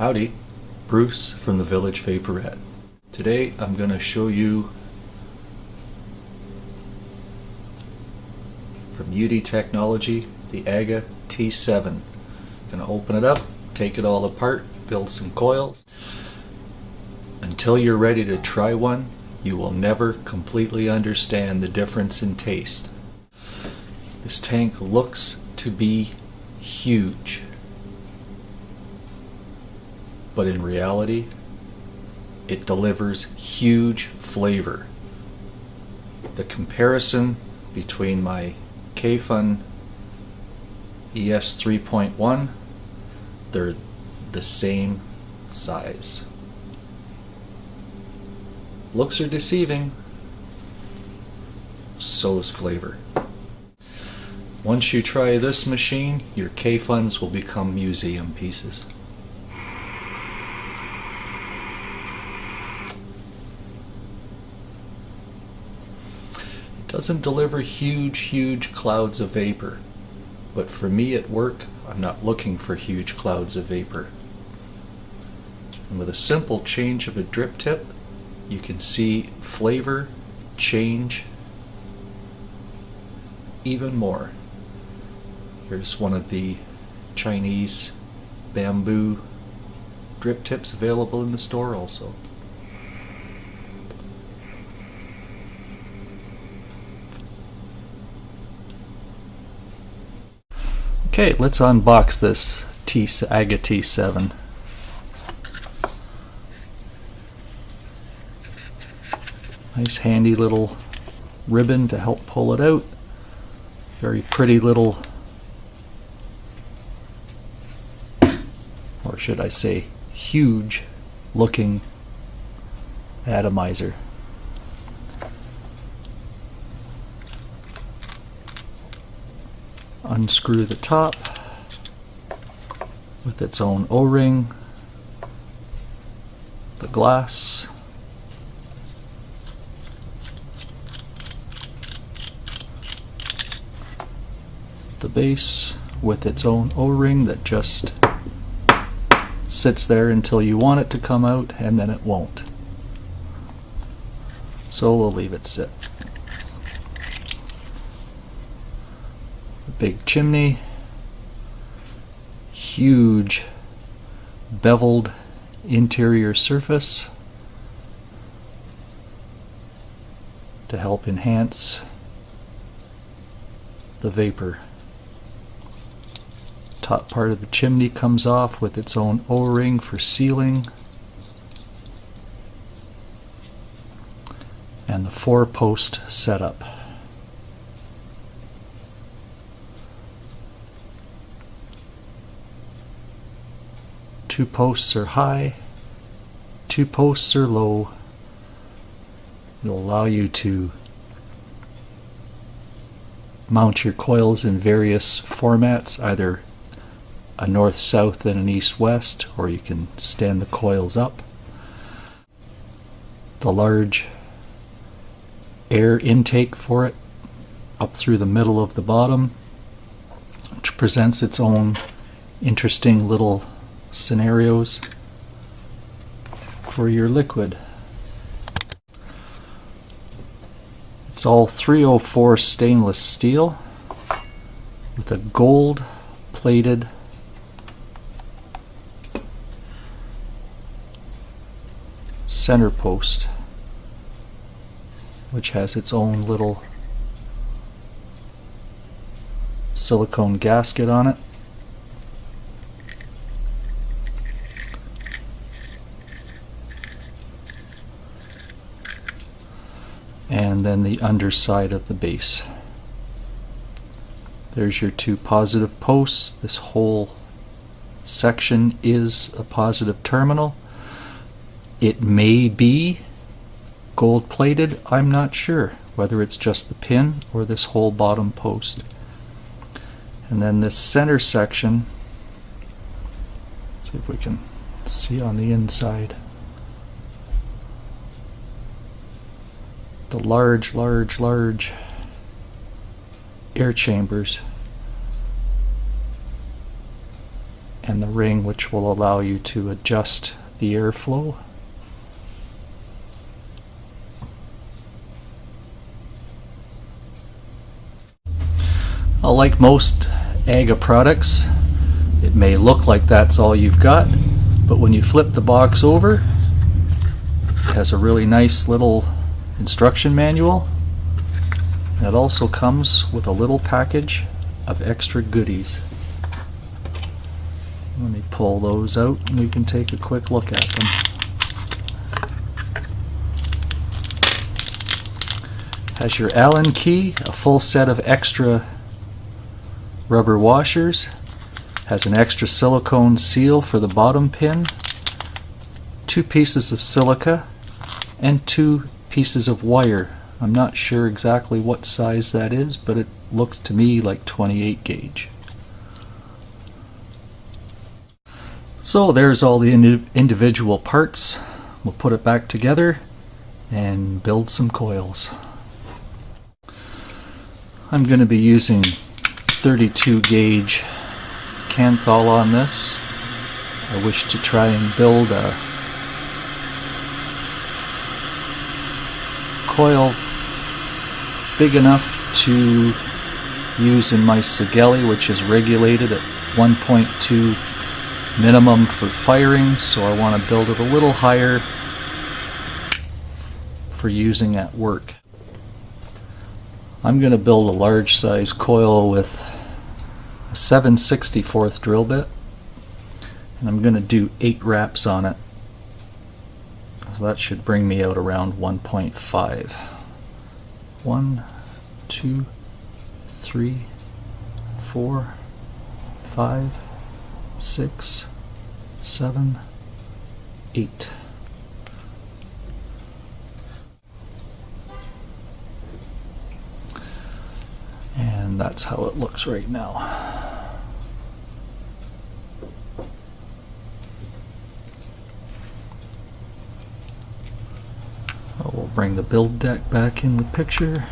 Howdy, Bruce from the Village Vaporette. Today I'm going to show you from UD Technology the AGA-T7. I'm going to open it up, take it all apart, build some coils. Until you're ready to try one, you will never completely understand the difference in taste. This tank looks to be huge, but in reality, it delivers huge flavor. The comparison between my Kayfun ES 3.1, they're the same size. Looks are deceiving, so is flavor. Once you try this machine, your Kayfuns will become museum pieces. Doesn't deliver huge clouds of vapor, but for me at work, I'm not looking for huge clouds of vapor. And with a simple change of a drip tip, you can see flavor change even more. Here's one of the Chinese bamboo drip tips available in the store also. Okay, let's unbox this AGA-T7. Nice handy little ribbon to help pull it out. Very pretty little, or should I say huge looking atomizer. Unscrew the top with its own O-ring, the glass, the base with its own O-ring that just sits there until you want it to come out, and then it won't. So we'll leave it sit. Big chimney, huge beveled interior surface to help enhance the vapor. Top part of the chimney comes off with its own O-ring for sealing, and the 4-post setup. Two posts are high, 2 posts are low. It'll allow you to mount your coils in various formats, either a north-south and an east-west, or you can stand the coils up. The large air intake for it up through the middle of the bottom, which presents its own interesting little scenarios for your liquid. It's all 304 stainless steel with a gold plated center post, which has its own little silicone gasket on it. And then the underside of the base. There's your 2 positive posts. This whole section is a positive terminal. It may be gold plated, I'm not sure whether it's just the pin or this whole bottom post. And then this center section, see if we can see on the inside. The large air chambers and the ring, which will allow you to adjust the airflow. Like most AGA products, it may look like that's all you've got, but when you flip the box over, it has a really nice little instruction manual. And it also comes with a little package of extra goodies. Let me pull those out and we can take a quick look at them. Has your Allen key, a full set of extra rubber washers, has an extra silicone seal for the bottom pin, 2 pieces of silica, and 2 pieces of wire. I'm not sure exactly what size that is, but it looks to me like 28 gauge. So there's all the individual parts. We'll put it back together and build some coils. I'm going to be using 32 gauge Kanthal on this. I wish to try and build a coil big enough to use in my Sigeli, which is regulated at 1.2 minimum for firing, so I want to build it a little higher for using at work. I'm going to build a large size coil with a 7/64 drill bit, and I'm going to do 8 wraps on it. So that should bring me out around 1.5. 1, 2, 3, 4, 5, 6, 7, 8. And that's how it looks right now. We'll bring the build deck back in the picture.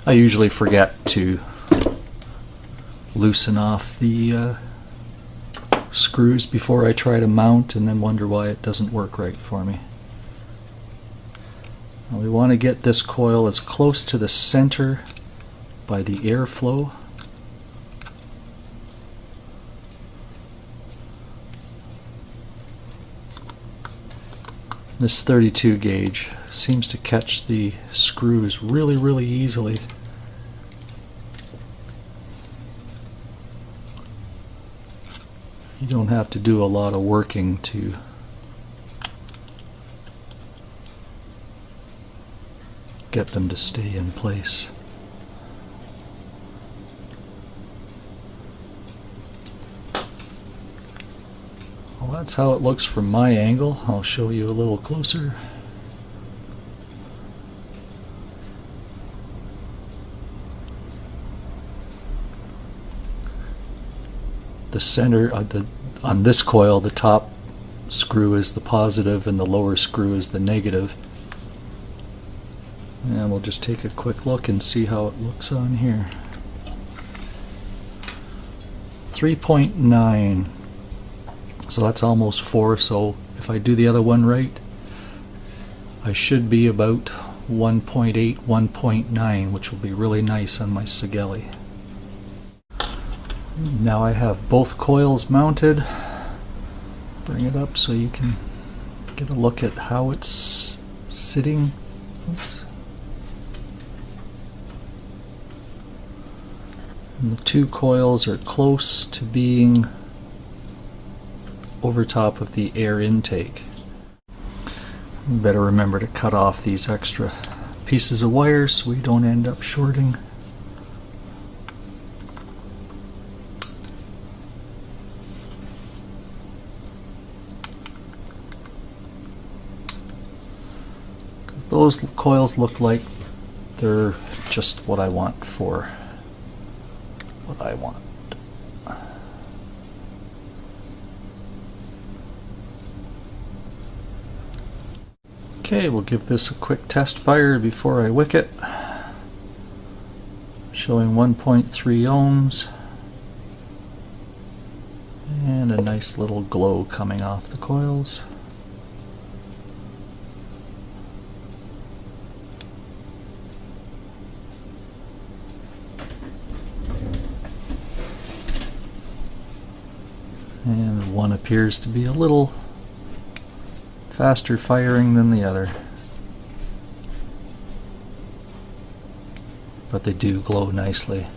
I usually forget to loosen off the screws before I try to mount and then wonder why it doesn't work right for me. Now we want to get this coil as close to the center by the airflow. This 32 gauge seems to catch the screws really easily. You don't have to do a lot of working to get them to stay in place. Well, that's how it looks from my angle. I'll show you a little closer. The center on this coil, the top screw is the positive and the lower screw is the negative. And we'll just take a quick look and see how it looks on here. 3.9. So that's almost 4, so if I do the other one right, I should be about 1.8, 1.9, which will be really nice on my Sigeli. Now I have both coils mounted. Bring it up so you can get a look at how it's sitting. Oops. And the 2 coils are close to being over top of the air intake. You better remember to cut off these extra pieces of wire so we don't end up shorting. Those coils look like they're just what I want for what I want. Okay, we'll give this a quick test fire before I wick it. Showing 1.3 ohms and a nice little glow coming off the coils. And one appears to be a little faster firing than the other, but they do glow nicely.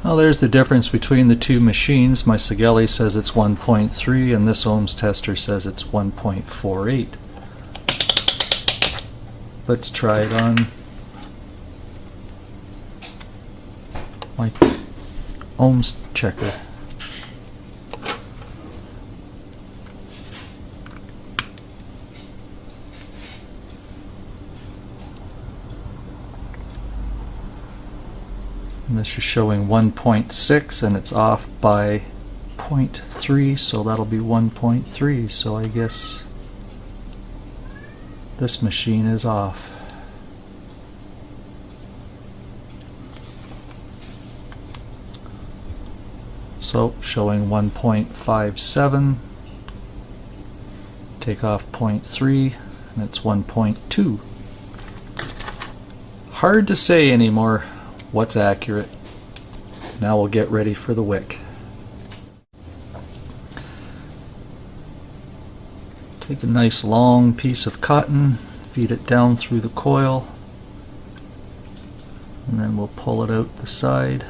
Well, there's the difference between the two machines. My Sigelli says it's 1.3 and this ohms tester says it's 1.48. Let's try it on my ohms checker. And this is showing 1.6 and it's off by 0.3, so that'll be 1.3. So I guess this machine is off. So showing 1.57, take off 0.3 and it's 1.2. Hard to say anymore what's accurate. Now we'll get ready for the wick. Take a nice long piece of cotton, feed it down through the coil, and then we'll pull it out the side.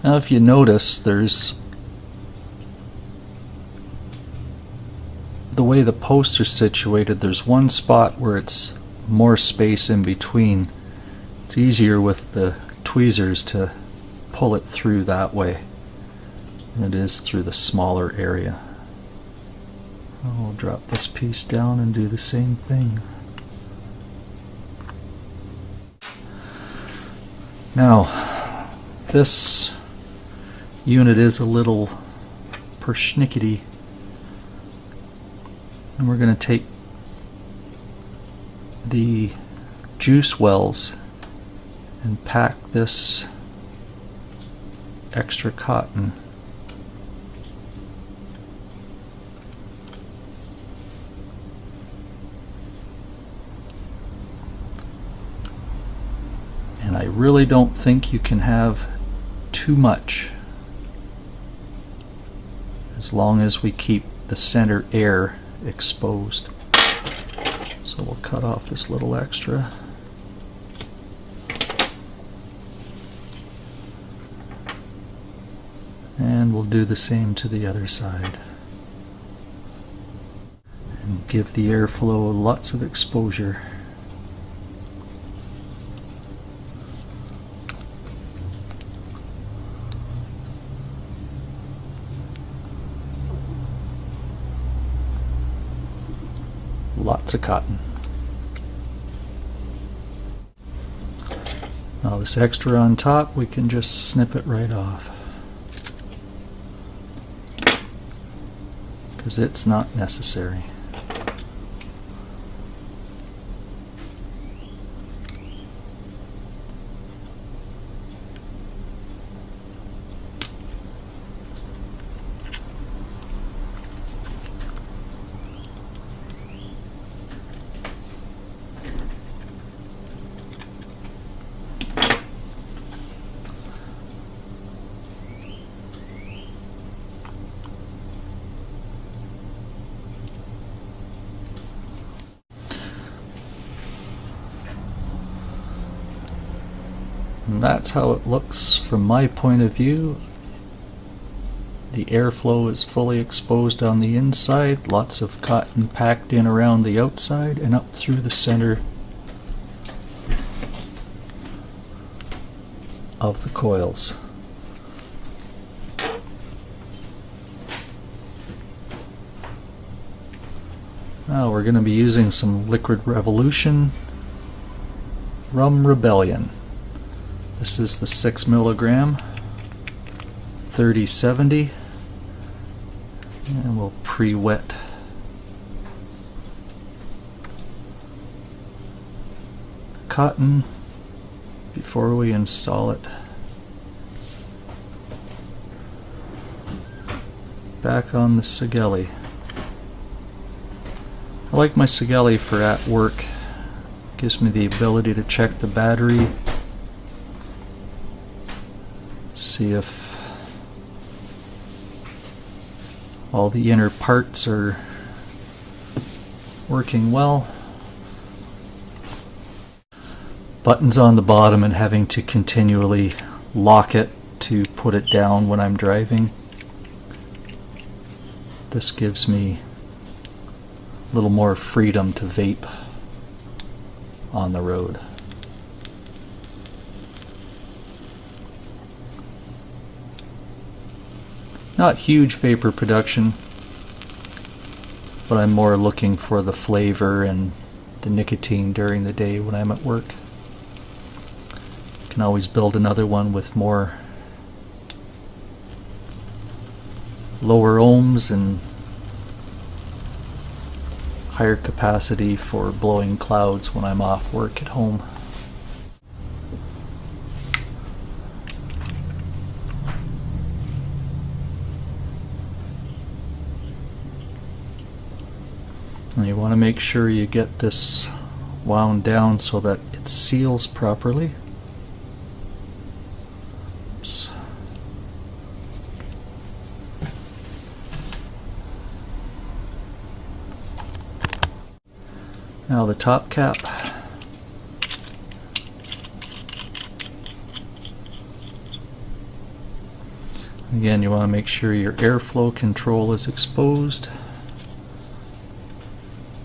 Now if you notice, there's the way the posts are situated, there's one spot where it's more space in between. It's easier with the tweezers to pull it through that way than it is through the smaller area. I'll drop this piece down and do the same thing. Now, this unit is a little persnickety, and we're going to take the juice wells and pack this extra cotton and I really don't think you can have too much, as long as we keep the center air exposed. So we'll cut off this little extra. And we'll do the same to the other side. And give the airflow lots of exposure. Lots of cotton. Now this extra on top, we can just snip it right off, because it's not necessary. And that's how it looks from my point of view. The airflow is fully exposed on the inside, lots of cotton packed in around the outside and up through the center of the coils. Now we're going to be using some Liquid Revolution Rum Rebellion. This is the 6 milligram 3070, and we'll pre-wet cotton before we install it. Back on the Sigelli. I like my Sigelli for at work. Gives me the ability to check the battery, see if all the inner parts are working well. Buttons on the bottom and having to continually lock it to put it down when I'm driving. This gives me a little more freedom to vape on the road. Not huge vapor production, but I'm more looking for the flavor and the nicotine during the day when I'm at work. Can always build another one with more lower ohms and higher capacity for blowing clouds when I'm off work at home. And you want to make sure you get this wound down so that it seals properly. Oops. Now the top cap. Again, you want to make sure your airflow control is exposed.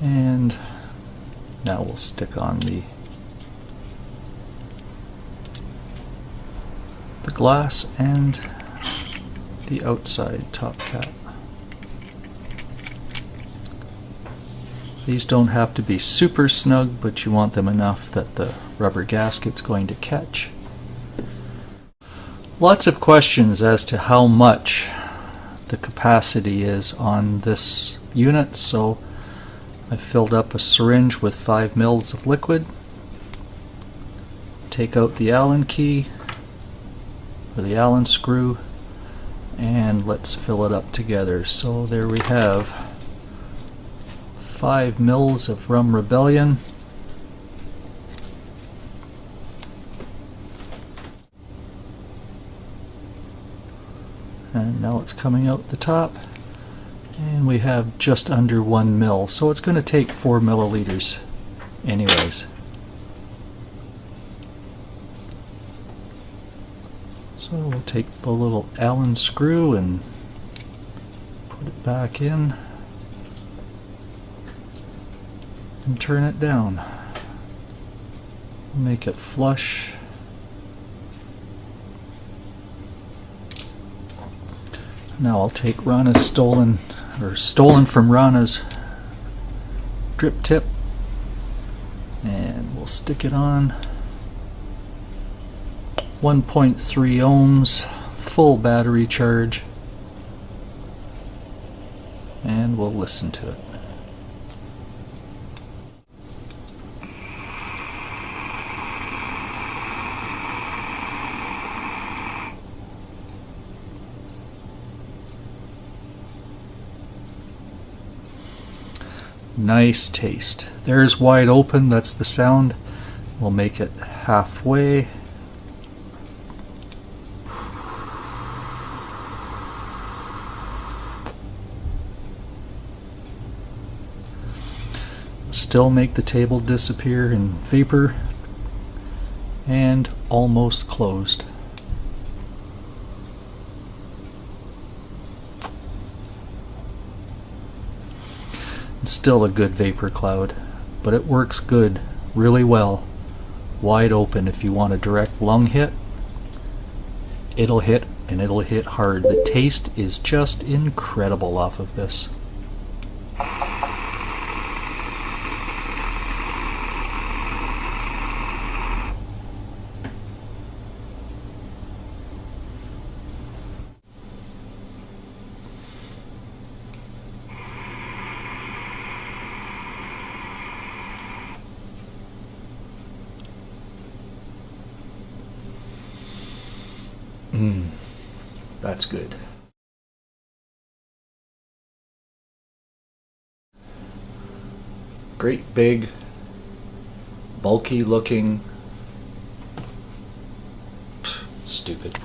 And now we'll stick on the glass and the outside top cap. These don't have to be super snug, but you want them enough that the rubber gasket's going to catch. Lots of questions as to how much the capacity is on this unit, so I filled up a syringe with 5 mils of liquid. Take out the Allen key or the Allen screw, and let's fill it up together. So there we have 5 mils of Rum Rebellion. And now it's coming out the top, and we have just under 1 mil, so it's going to take 4 milliliters anyways. So we'll take the little Allen screw and put it back in and turn it down. Make it flush. Now I'll take Rana's stolen from Rana's drip tip, and we'll stick it on. 1.3 ohms, full battery charge, and we'll listen to it. Nice taste. There's wide open, that's the sound. We'll make it halfway. Still make the table disappear in vapor, and almost closed. Still a good vapor cloud, but it works good, really well, wide open. If you want a direct lung hit, it'll hit, and it'll hit hard. The taste is just incredible off of this. That's good. Great big, bulky looking, stupid.